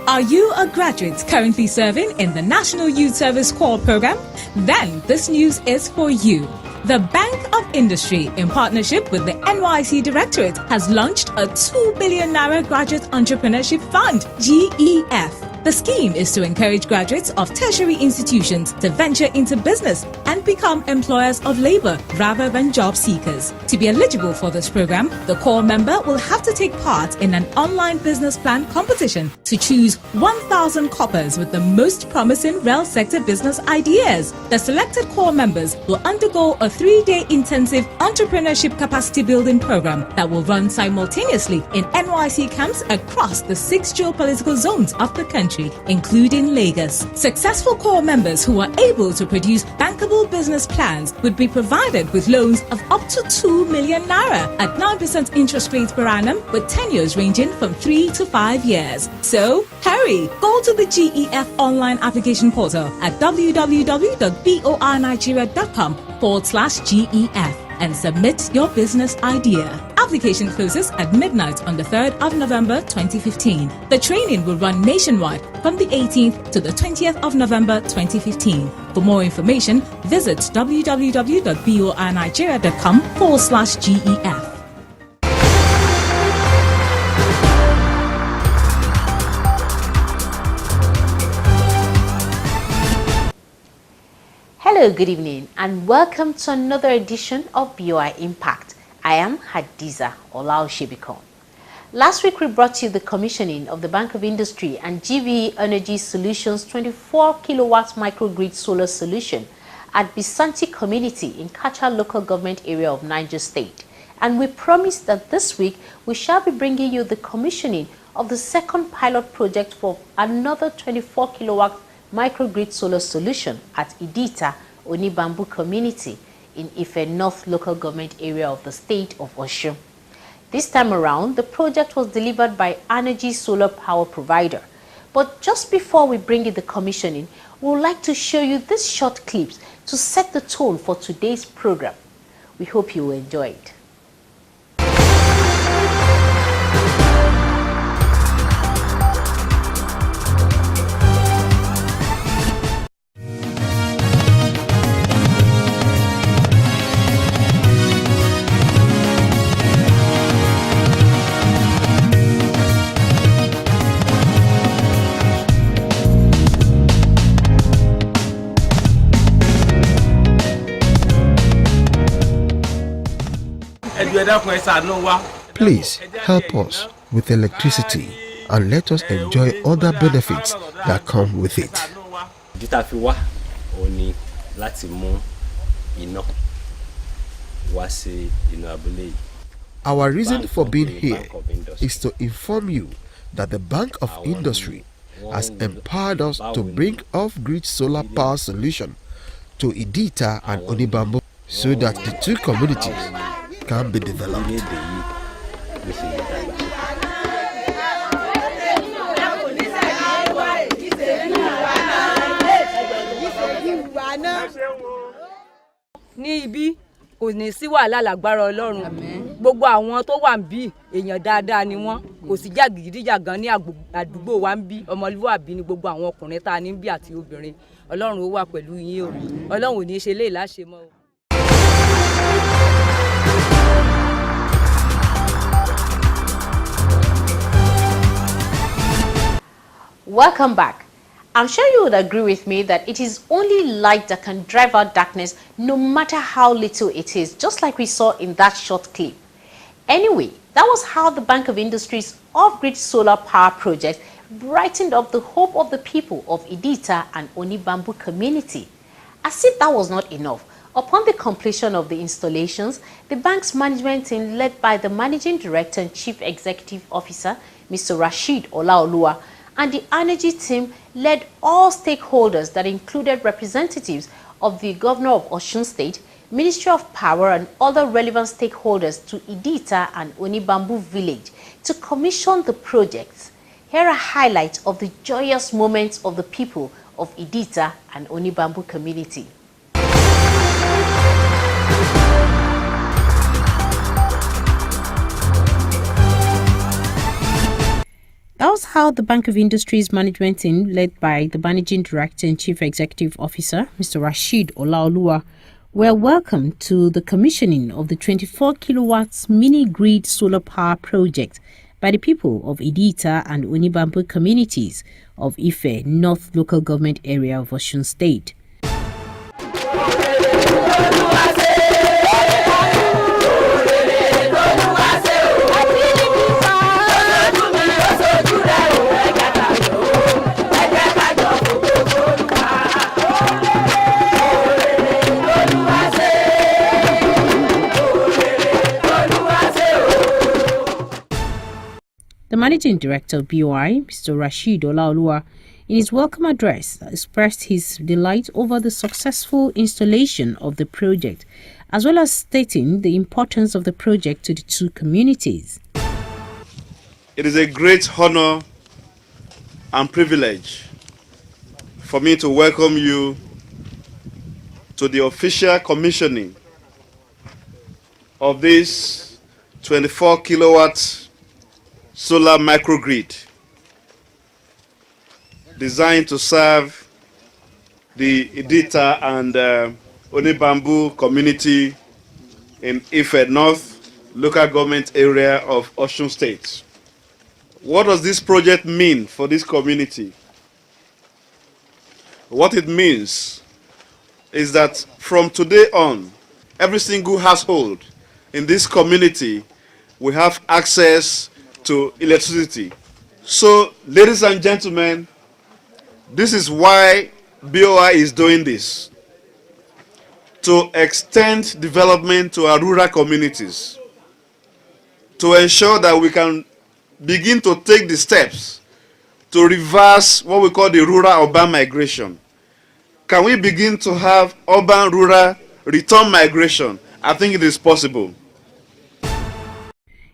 Are you a graduate currently serving in the National Youth Service Corps program? Then this news is for you. The Bank of Industry, in partnership with the NYC Directorate, has launched a 2 billion Naira Graduate Entrepreneurship Fund, GEF. The scheme is to encourage graduates of tertiary institutions to venture into business and become employers of labor rather than job seekers. To be eligible for this program, the Corps member will have to take part in an online business plan competition to choose 1,000 coppers with the most promising rail sector business ideas. The selected Corps members will undergo a 3-day intensive entrepreneurship capacity building program that will run simultaneously in NYC camps across the 6 geopolitical zones of the country, including Lagos. Successful Corps members who are able to produce bankable business plans would be provided with loans of up to 2 million Naira at 9% interest rates per annum, with tenures ranging from 3 to 5 years. So, hurry! Go to the GEF online application portal at www.bornigeria.com/GEF and submit your business idea. Application closes at midnight on the 3rd of November 2015. The training will run nationwide from the 18th to the 20th of November 2015. For more information, visit www.bornigeria.com/GEF. Hello, good evening, and welcome to another edition of BOI Impact. I am Hadiza Olaoshibikon. Last week, we brought you the commissioning of the Bank of Industry and GVE Energy Solutions 24 kilowatt microgrid solar solution at Bisanti Community in Kacha local government area of Niger State. And we promised that this week we shall be bringing you the commissioning of the second pilot project for another 24 kilowatt microgrid solar solution at Idita Onibambu Community in Ife North local government area of the state of Osun. This time around, the project was delivered by Arnergy solar power provider. But just before we bring you the commissioning, we would like to show you these short clips to set the tone for today's program. We hope you will enjoy it. Please help us with electricity and let us enjoy other benefits that come with it. Our reason for being here is to inform you that the Bank of Industry has empowered us to bring off-grid solar power solution to Idita and Onibambo so that the two communities can be developed. Ní ibi kò ní sí wàhálà lágbára Ọlọ́run. Gbogbo àwọn tó wà ńbí èèyàn dáadáa ni wọ́n. Kò sí jàgídíjàgan ní àdúgbò wa ńbí. Ọmọlúwàbí ni gbogbo àwọn ọkùnrin tá ní ńbí àti obìnrin. Ọlọ́run ó wà pẹ̀lú yín o. Ọlọ́run ò ní ṣe léè láṣẹ mọ́ o. Welcome back. I'm sure you would agree with me that it is only light that can drive out darkness, no matter how little it is, just like we saw in that short clip. Anyway, that was how the Bank of Industry's off-grid solar power project brightened up the hope of the people of Idita and Onibambu community. As if that was not enough, upon the completion of the installations, the bank's management team, led by the Managing Director and Chief Executive Officer, Mr. Rashid Olaoluwa, and the Arnergy team led all stakeholders that included representatives of the Governor of Osun State, Ministry of Power and other relevant stakeholders to Idita and Onibambu village to commission the projects. Here are highlights of the joyous moments of the people of Idita and Onibambu community. That was how the Bank of Industry's management team, led by the Managing Director and Chief Executive Officer, Mr. Rashid Olaoluwa, were welcomed to the commissioning of the 24 kilowatts mini-grid solar power project by the people of Idita and Onibambu communities of Ife North Local Government Area of Osun State. The Managing Director of BOI, Mr. Rashid Olaoluwa, in his welcome address, expressed his delight over the successful installation of the project, as well as stating the importance of the project to the two communities. It is a great honor and privilege for me to welcome you to the official commissioning of this 24 kilowatt solar microgrid designed to serve the Idita and Onibambu community in Ife North Local Government Area of Osun State. What does this project mean for this community? What it means is that from today on, every single household in this community will have access to electricity. So, ladies and gentlemen, this is why BOI is doing this, to extend development to our rural communities, to ensure that we can begin to take the steps to reverse what we call the rural-urban migration. Can we begin to have urban-rural return migration? I think it is possible.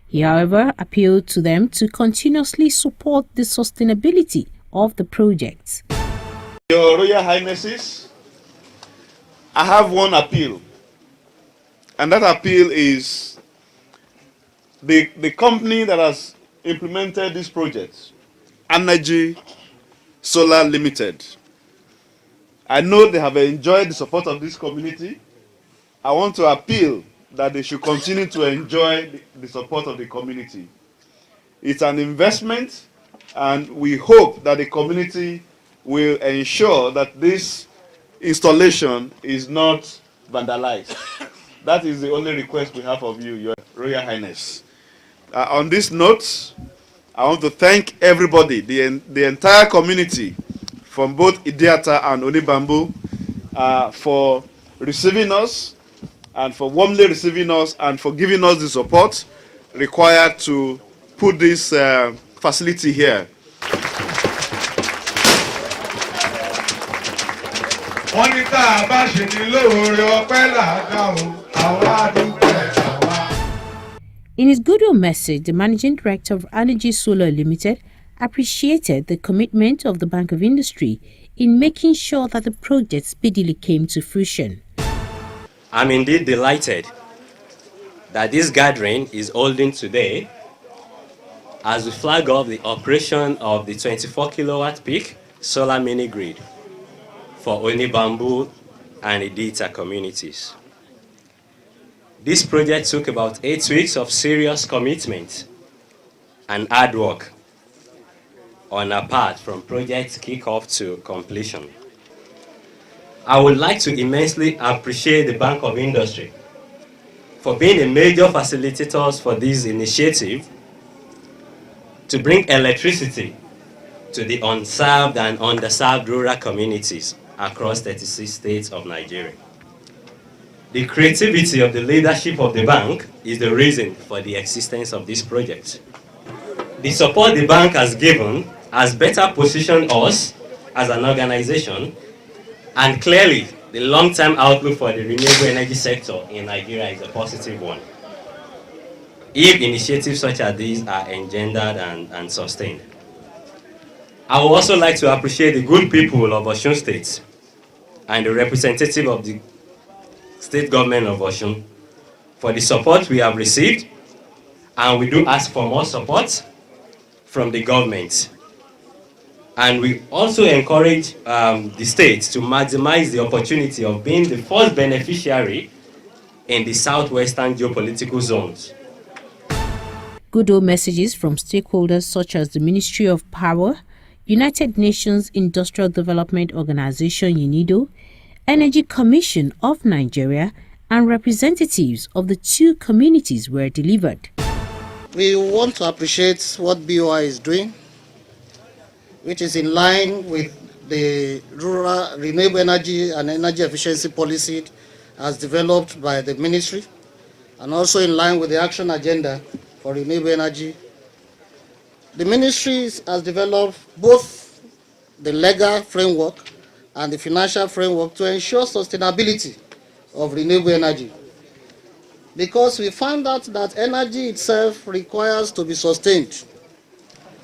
He, however, appealed to them to continuously support the sustainability of the projects. Your Royal Highnesses, I have one appeal, and that appeal is the company that has implemented this project, Arnergy Solar Limited. I know they have enjoyed the support of this community. I want to appeal that they should continue to enjoy the support of the community. It's an investment, and we hope that the community will ensure that this installation is not vandalized. That is the only request we have of you, Your Royal Highness. On this note, I want to thank everybody, the entire community from both Idiata and Onibambu for receiving us, and for warmly receiving us and for giving us the support required to put this facility here. In his goodwill message, the Managing Director of Arnergy Solar Limited appreciated the commitment of the Bank of Industry in making sure that the project speedily came to fruition. I'm indeed delighted that this gathering is holding today as we flag off the operation of the 24 kilowatt peak solar mini grid for Onibambu and Idita communities. This project took about 8 weeks of serious commitment and hard work on our part from project kickoff to completion. I would like to immensely appreciate the Bank of Industry for being a major facilitator for this initiative to bring electricity to the unserved and underserved rural communities across 36 states of Nigeria. The creativity of the leadership of the bank is the reason for the existence of this project. The support the bank has given has better positioned us as an organization, and clearly the long-term outlook for the renewable energy sector in Nigeria is a positive one, if initiatives such as these are engendered and sustained. I would also like to appreciate the good people of Osun State and the representative of the state government of Osun for the support we have received, and we do ask for more support from the government. And we also encourage the states to maximize the opportunity of being the first beneficiary in the southwestern geopolitical zones. Good old messages from stakeholders such as the Ministry of Power, United Nations Industrial Development Organization UNIDO, Energy Commission of Nigeria, and representatives of the two communities were delivered. We want to appreciate what BOI is doing, which is in line with the rural renewable energy and energy efficiency policy as developed by the ministry, and also in line with the action agenda for renewable energy. The ministry has developed both the legal framework and the financial framework to ensure sustainability of renewable energy. Because we found out that energy itself requires to be sustained.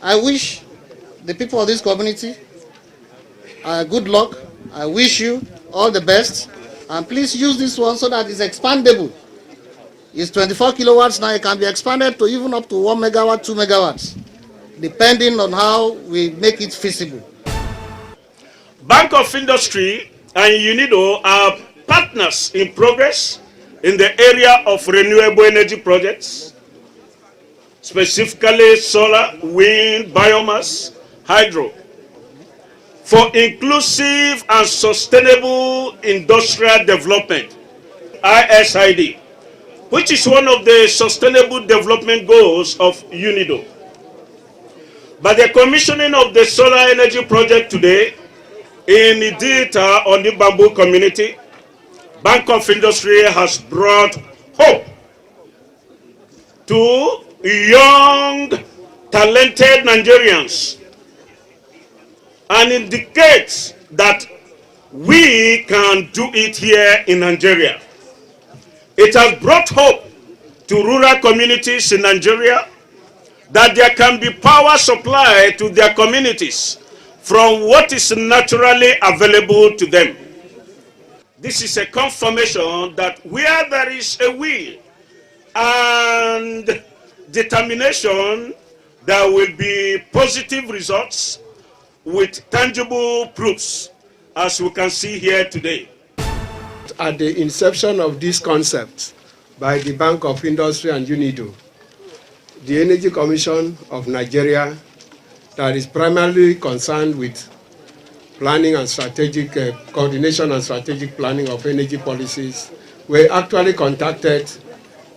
I wish the people of this community good luck. I wish you all the best. And please use this one so that it's expandable. It's 24 kilowatts now. It can be expanded to even up to 1 megawatt, 2 megawatts, depending on how we make it feasible. Bank of Industry and UNIDO are partners in progress in the area of renewable energy projects, specifically solar, wind, biomass, hydro, for inclusive and sustainable industrial development, ISID, which is one of the sustainable development goals of UNIDO. By the commissioning of the solar energy project today in Idita on the Bamboo community, Bank of Industry has brought hope to young, talented Nigerians and indicates that we can do it here in Nigeria. It has brought hope to rural communities in Nigeria that there can be power supply to their communities from what is naturally available to them. This is a confirmation that where there is a will and determination, there will be positive results with tangible proofs, as we can see here today. At the inception of this concept by the Bank of Industry and UNIDO, the Energy Commission of Nigeria, that is primarily concerned with planning and strategic coordination and strategic planning of energy policies, were actually contacted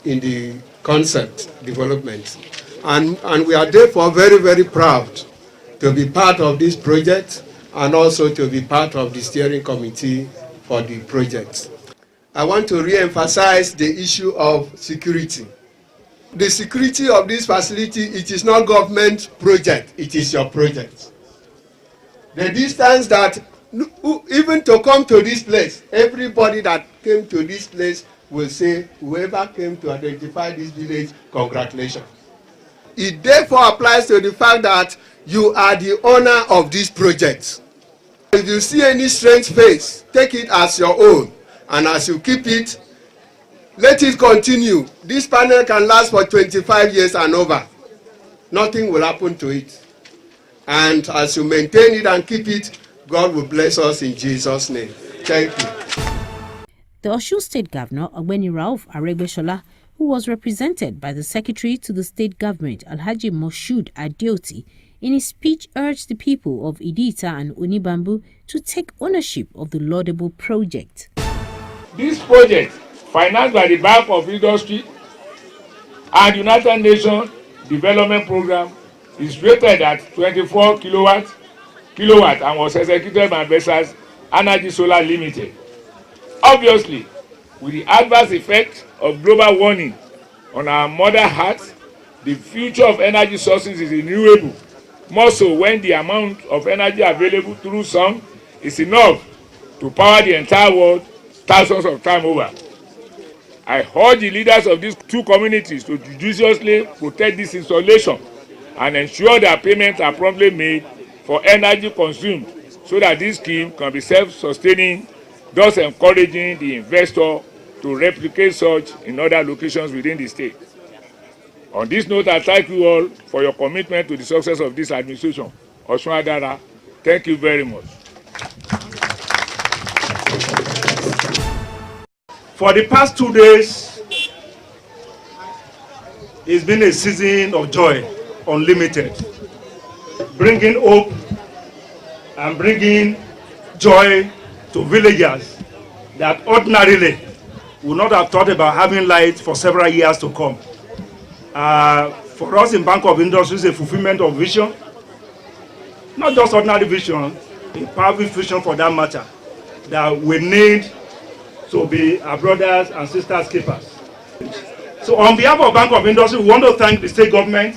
in the concept development. And we are therefore very, very proud to be part of this project and also to be part of the steering committee for the project. I want to re-emphasize the issue of security. The security of this facility, it is not government project, it is your project. The distance that, even to come to this place, everybody that came to this place will say, whoever came to identify this village, congratulations. It therefore applies to the fact that you are the owner of this project. If you see any strange face, take it as your own. And as you keep it, let it continue. This panel can last for 25 years and over. Nothing will happen to it. And as you maintain it and keep it, God will bless us in Jesus' name. Thank you. The Osun State Governor, Ogbeni Rauf Aregbesola, who was represented by the Secretary to the State Government, Alhaji Moshood Adeoti, in his speech urged the people of Idita and Unibambu to take ownership of the laudable project. This project, financed by the Bank of Industry and United Nations Development Program, is rated at 24 kilowatt and was executed by Vesas Arnergy Solar Limited. Obviously, with the adverse effect of global warming on our mother earth, the future of energy sources is renewable, more so when the amount of energy available through sun is enough to power the entire world thousands of times over. I urge the leaders of these two communities to judiciously protect this installation and ensure that payments are promptly made for energy consumed so that this scheme can be self-sustaining, thus encouraging the investor to replicate such in other locations within the state. On this note, I thank you all for your commitment to the success of this administration. Osun Adara, thank you very much. For the past 2 days, it's been a season of joy, unlimited, bringing hope and bringing joy to villagers that ordinarily would not have thought about having light for several years to come. For us in Bank of Industry, it's a fulfillment of vision, not just ordinary vision, a powerful vision for that matter, that we need to be our brothers and sisters keepers. So on behalf of Bank of Industry, we want to thank the state government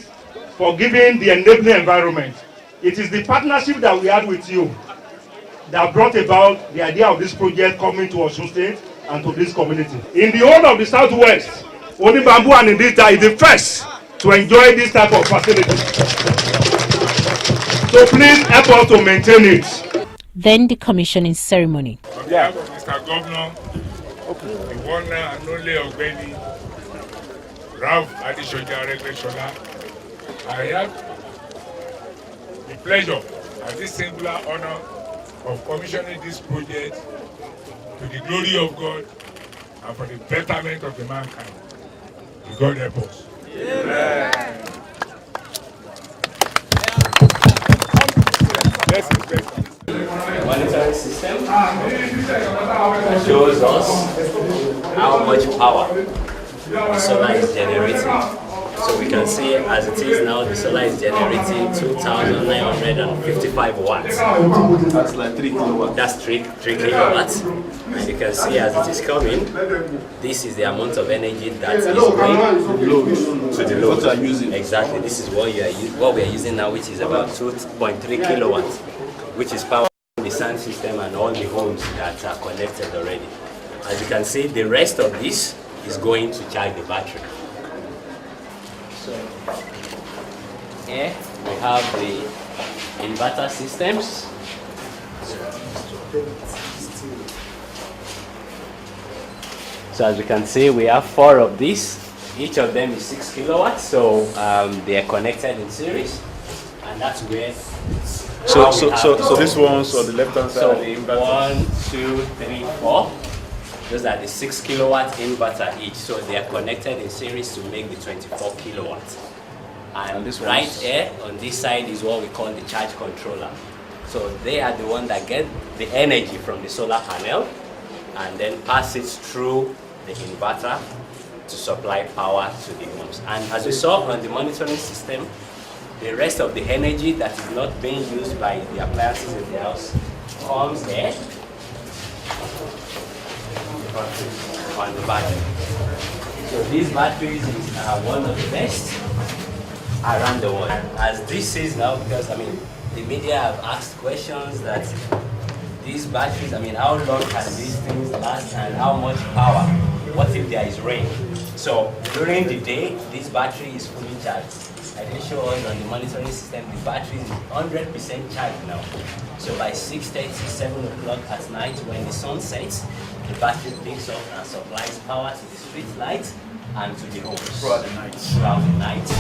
for giving the enabling environment. It is the partnership that we had with you that brought about the idea of this project coming to Osun State and to this community. In the whole of the Southwest, only Bamboo and Indita is the first to enjoy this type of facility. So please help us to maintain it. Then the commissioning ceremony. On behalf of Mr. Governor, the one and only Ogbeni Ralph Adishoja Regreshola, I have the pleasure and this singular honor of commissioning this project to the glory of God and for the betterment of the mankind. May God help us. Amen. Let's respect. Monitoring system shows us how much power the solar is generating. So we can see as it is now, the solar is generating 2,955 watts. That's like 3 kilowatts. That's 3 kilowatts. And you can see as it is coming, this is the amount of energy that is going to the load. What you are using. Exactly. This is what we are using now, which is about 2.3 kilowatts, which is power the sound system and all the homes that are connected already. As you can see, the rest of this is going to charge the battery. So here we have the inverter systems. So as you can see, we have 4 of these. Each of them is 6 kilowatts, so they are connected in series, and that's where. So this one's on the left hand side. So of the inverter. 1, 2, 3, 4. Those are the 6 kilowatt inverter each. So they are connected in series to make the 24 kilowatts. And this right here on this side is what we call the charge controller. So they are the one that get the energy from the solar panel and then pass it through the inverter to supply power to the homes. And as we saw on the monitoring system, the rest of the energy that is not being used by the appliances in the house comes there on the battery. So these batteries are one of the best around the world. As this is now, because I mean, the media have asked questions that these batteries, I mean, how long can these things last and how much power? What if there is rain? So during the day, this battery is fully charged. I can show us on the monitoring system, the battery is 100% charged now. So by 6:30, 7 o'clock at night, when the sun sets, the battery picks up and supplies power to the street lights and to the homes throughout the night.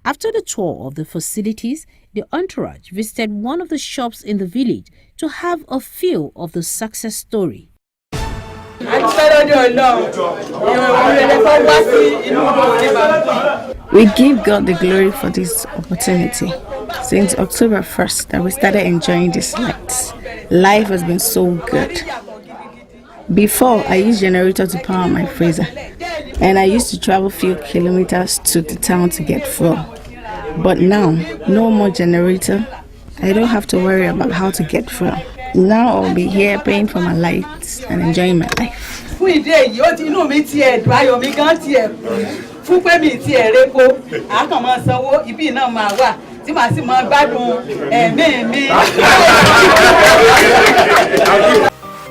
After the tour of the facilities, the entourage visited one of the shops in the village to have a feel of the success story. We give God the glory for this opportunity. Since October 1st that we started enjoying this light. Life has been so good. Before, I used generator to power my freezer, and I used to travel few kilometers to the town to get fuel. But now, no more generator. I don't have to worry about how to get fuel. Now I'll be here paying for my lights and enjoying my life.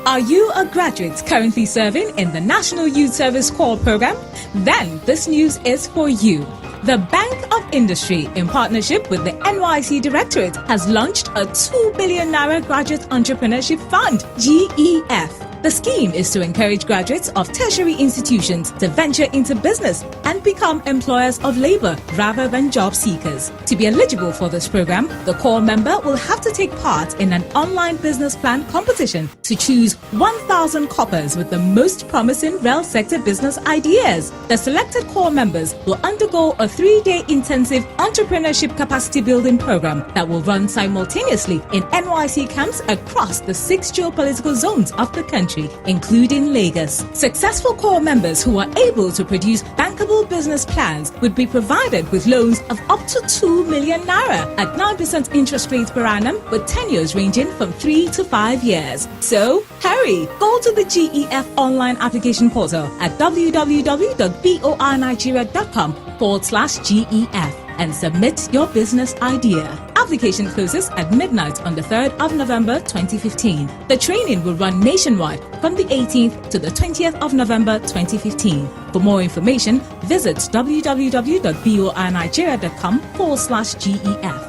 Are you a graduate currently serving in the National Youth Service Corps program? Then this news is for you. The Bank of Industry, in partnership with the NYC Directorate, has launched a 2 billion Naira Graduate Entrepreneurship Fund, GEF. The scheme is to encourage graduates of tertiary institutions to venture into business and become employers of labor rather than job seekers. To be eligible for this program, the core member will have to take part in an online business plan competition to choose 1,000 coppers with the most promising rail sector business ideas. The selected core members will undergo a 3-day intensive entrepreneurship capacity building program that will run simultaneously in NYC camps across the 6 geopolitical zones of the country, including Lagos. Successful core members who are able to produce bankable business plans would be provided with loans of up to 2 million naira at 9% interest rates per annum, with tenures ranging from 3 to 5 years. So, hurry! Go to the GEF online application portal at www.bornigeria.com/GEF and submit your business idea. Application closes at midnight on the 3rd of November 2015. The training will run nationwide from the 18th to the 20th of November 2015. For more information, visit www.bornigeria.com/GEF.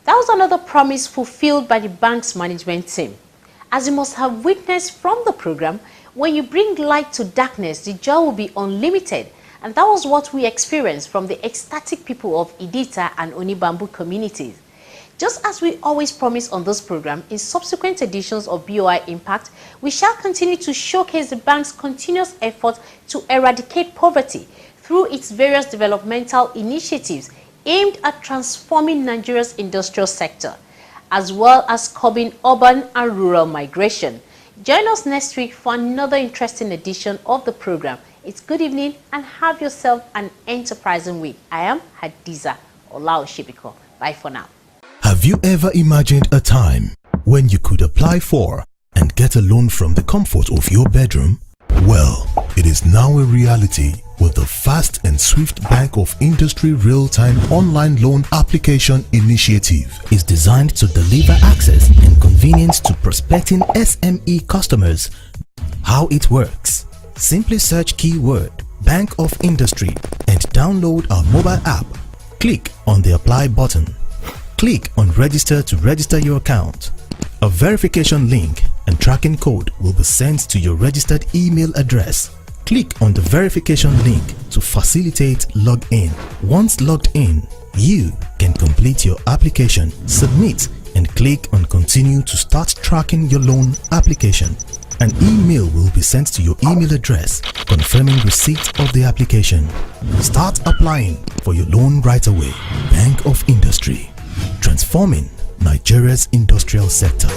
That was another promise fulfilled by the bank's management team. As you must have witnessed from the program, when you bring light to darkness, the joy will be unlimited. And that was what we experienced from the ecstatic people of Idita and Onibambu communities. Just as we always promise on this program, in subsequent editions of BOI Impact, we shall continue to showcase the bank's continuous effort to eradicate poverty through its various developmental initiatives aimed at transforming Nigeria's industrial sector, as well as curbing urban and rural migration. Join us next week for another interesting edition of the program. It's good evening and have yourself an enterprising week. I am Hadiza Olaoshibiko. Bye for now. Have you ever imagined a time when you could apply for and get a loan from the comfort of your bedroom? Well, it is now a reality with the fast and swift Bank of Industry real-time online loan application initiative. Is designed to deliver access and convenience to prospecting SME customers. How it works? Simply search keyword Bank of Industry and download our mobile app. Click on the apply button. Click on register to register your account. A verification link and tracking code will be sent to your registered email address. Click on the verification link to facilitate login. Once logged in, you can complete your application, submit, and click on continue to start tracking your loan application. An email will be sent to your email address confirming receipt of the application. Start applying for your loan right away. Bank of Industry, transforming Nigeria's industrial sector.